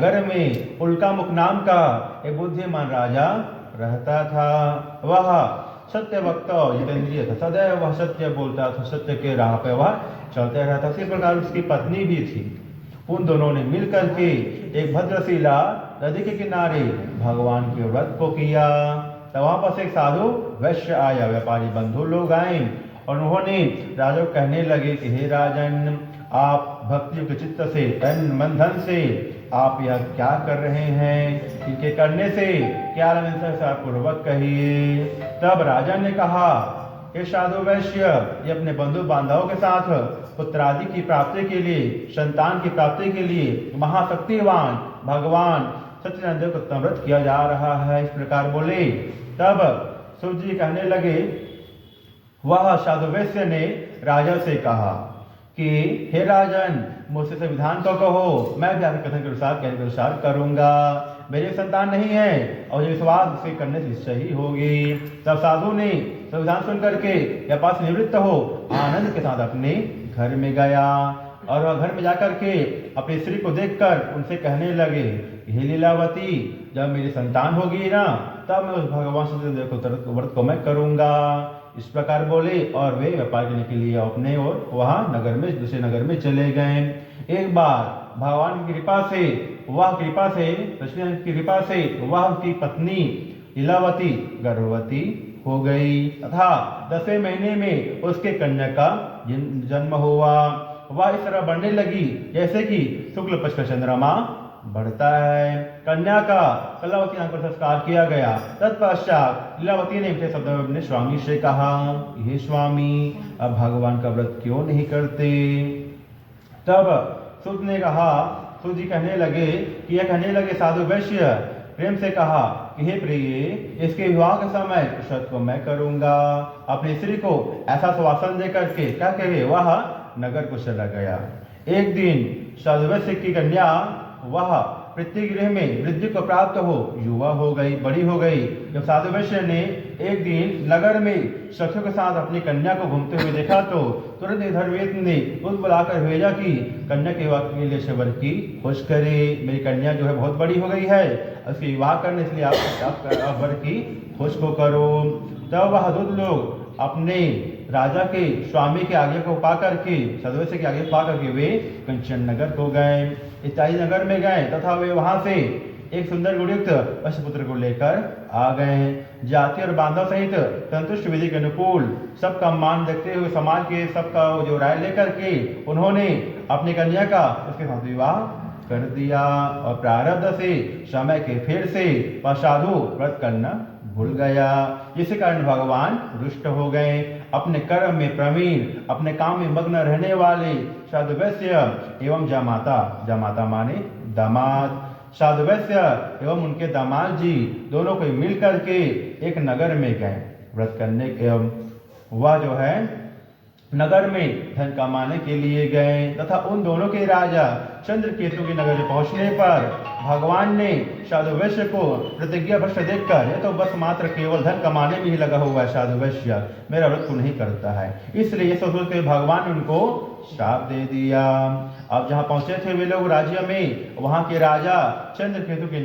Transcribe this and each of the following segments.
नगर में उल्कामुख नाम का एक बुद्धिमान राजा रहता था। वह सत्य वक्ता जितेंद्रिय था, सदैव वह सत्य बोलता था, सत्य के राह पे वह चलते रहता। इसी प्रकार उसकी पत्नी भी थी। उन दोनों ने मिल करके एक भद्रशिला नदी के किनारे भगवान के व्रत को किया। तब वहां पर एक साधु वैश्य आया, व्यापारी बंधु लोग आए और उन्होंने राजा को कहने लगे कि हे राजन, आप भक्ति के चित्त से तन मन धन से आप यह क्या कर रहे हैं, इनके करने से क्या पूर्वक कहिए। तब राजा ने कहा, हे साधु वैश्य, ये अपने बंधु बांधवों के साथ पुत्रादि की प्राप्ति के लिए, संतान की प्राप्ति के लिए महाशक्तिवान भगवान सत्यनारायण को व्रत किया जा रहा है। इस प्रकार बोले। तब सूर्य जी कहने लगे, वह साधु वैश्य ने राजा से कहा कि हे राजन, मुझसे संविधान को कहो, मैं भी आपके कथन के अनुसार करूंगा। मेरी संतान नहीं है और विश्वास से करने से सही होगी। तब साधु ने संविधान सुन करके व्यापार से निवृत्त हो आनंद के साथ अपने घर में गया और वह घर में जाकर के अपनी स्त्री को देखकर उनसे कहने लगे, हे लीलावती, जब मेरी संतान होगी ना, तब मैं उस भगवान से व्रत को मैं करूंगा। इस प्रकार बोले और वे व्यापार करने के लिए अपने और वहां नगर में, दूसरे नगर में चले गए। एक बार भगवान की कृपा से लक्ष्मी की कृपा से वह उनकी पत्नी लीलावती गर्भवती हो गई तथा 10वें महीने में उसके कन्या का जन्म हुआ। वह इस तरह बढ़ने लगी जैसे कि शुक्ल पक्ष का चंद्रमा बढ़ता है। कन्या का लीलावती नाम पर संस्कार किया गया। तत्पश्चात लीलावती ने मीठे शब्दों में अपने स्वामी से कहा, हे स्वामी, अब भगवान का व्रत क्यों नहीं करते। तब सूत ने कहा, सूत जी कहने लगे साधु वैश्य प्रेम से कहा कि हे प्रिय, इसके विवाह के समय व्रत को मैं करूंगा। अपनी स्त्री को ऐसा सुवासन दे करके क्या कहे वह नगर को चला गया। एक दिन साधु वैश्य की कन्या वह पृथ्वीगृह में वृद्धि को प्राप्त हो युवा हो गई, बड़ी हो गई। जब साधु वैश्य ने एक दिन नगर में सखियों के साथ अपनी कन्या को घूमते हुए देखा तो तुरंत धर्मवेद ने उस बुलाकर भेजा कि कन्या के विवाह के लिए शबर की खोज करे। मेरी कन्या जो है बहुत बड़ी हो गई है, उसके विवाह करने के लिए आप वर की खोज को करो। तब वह दूत लोग अपने राजा के स्वामी के आगे को पा करके, साधु वैश्य के आगे पा करके वे कंचन नगर को गए। इत्यादि नगर में गए तथा वे वहां से एक सुंदर गुणयुक्त पशुपुत्र को लेकर आ गए। जाति और बांधव सहित संतुष्ट विधि के अनुकूल सबका मान देखते हुए समाज के सबका जो राय लेकर के उन्होंने अपनी कन्या का उसके साथ विवाह कर दिया और प्रारब्ध से समय के फेर से वह साधु व्रत करना भूल गया, जिसके कारण भगवान रुष्ट हो गए। अपने कर्म में प्रवीण, अपने काम में मग्न रहने वाले साधु वैश्य एवं जामाता माने दामाद, साधु वैश्य एवं उनके दामाद जी दोनों को मिल करके एक नगर में गए व्रत करने के। वह जो है नगर में धन कमाने के लिए गए तथा उन दोनों के राजा चंद्रकेतु के नगर में पहुंचने पर भगवान ने साधु वैश्य को प्रतिज्ञा भ्रष्ट देखकर, यह तो बस मात्र केवल धन कमाने में ही लगा हुआ है, साधु वैश्य मेरा व्रत को नहीं करता है, इसलिए सोच के भगवान ने उनको श्राप दे दिया। अब जहाँ पहुंचे थे वे लोग राज्य में, वहां के राजा चंद्रकेतु के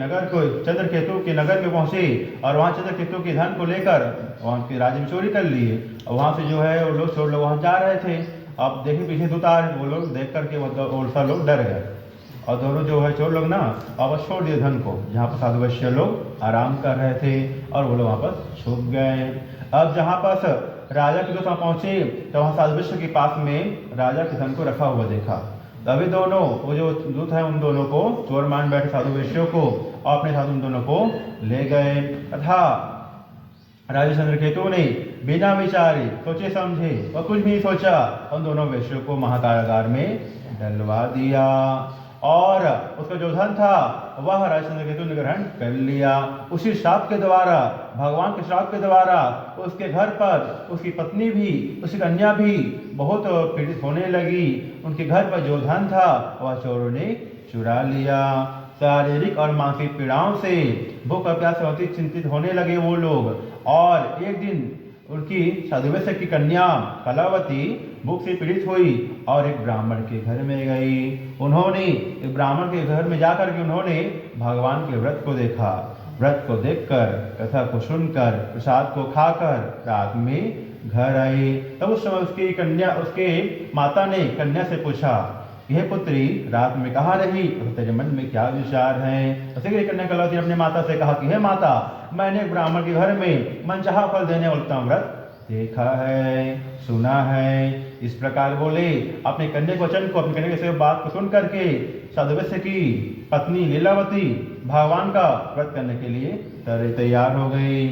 नगर में पहुंचे और वहां चंद्रकेतु के धन को लेकर वहां के राज्य में चोरी कर लिए। वहां से जो है वो लोग चोर लोग वहां जा रहे थे। अब देखे पीछे दूतार, वो लोग देख करके वो लोग डर गए और दोनों जो है चोर लोग ना वापस छोड़ दिए धन को, जहाँ पर साधु वैश्य लोग आराम कर रहे थे और वो लोग वापस छुप गए। अब जहाँ पास राजा के दूत पहुंचे तो वहाँ साधु वैश्य के पास में राजा के धन को रखा हुआ देखा। तभी दोनों वो जो दूत है उन दोनों को चोर मान बैठे साधु वैश्यों को और अपने साथ उन दोनों को ले गए तथा राजा चंद्रकेतु ने बिना विचारे सोचे समझे और कुछ भी सोचा उन दोनों वैश्यों को महाकारागार में डलवा दिया और उसका जो धन था वह राजा चंद्रकेतु ने ग्रहण कर लिया। उसी श्राप के द्वारा, भगवान के श्राप के द्वारा उसके घर पर उसकी पत्नी भी, उसकी कन्या भी बहुत पीड़ित होने लगी। उनके घर पर जो धन था वह चोरों ने चुरा लिया। शारीरिक और मानसिक पीड़ाओं से भूख और प्यास से अति चिंतित होने लगे वो लोग। और एक दिन उनकी साधु वैश्य की कन्या कलावती भूख से पीड़ित हुई और एक ब्राह्मण के घर में गई। उन्होंने एक ब्राह्मण के घर में जाकर के उन्होंने भगवान के व्रत को देखा। व्रत को देखकर, कथा को सुनकर, प्रसाद को खाकर रात में घर आई। तब उस समय उसके माता ने कन्या से पूछा, यह पुत्री रात में कहाँ रही और तेरे मन में क्या विचार है? कन्या कलौती ने अपनी माता से कहा कि हे माता, मैंने एक ब्राह्मण के घर में मनचाहा फल देने वाला उत्तम व्रत देखा है, सुना है। इस प्रकार बोले। अपने कन्या वचन को, अपने कन्या से बात को सुन करके साधुवैश्य की पत्नी लीलावती भगवान का व्रत करने के लिए तैयार हो गई।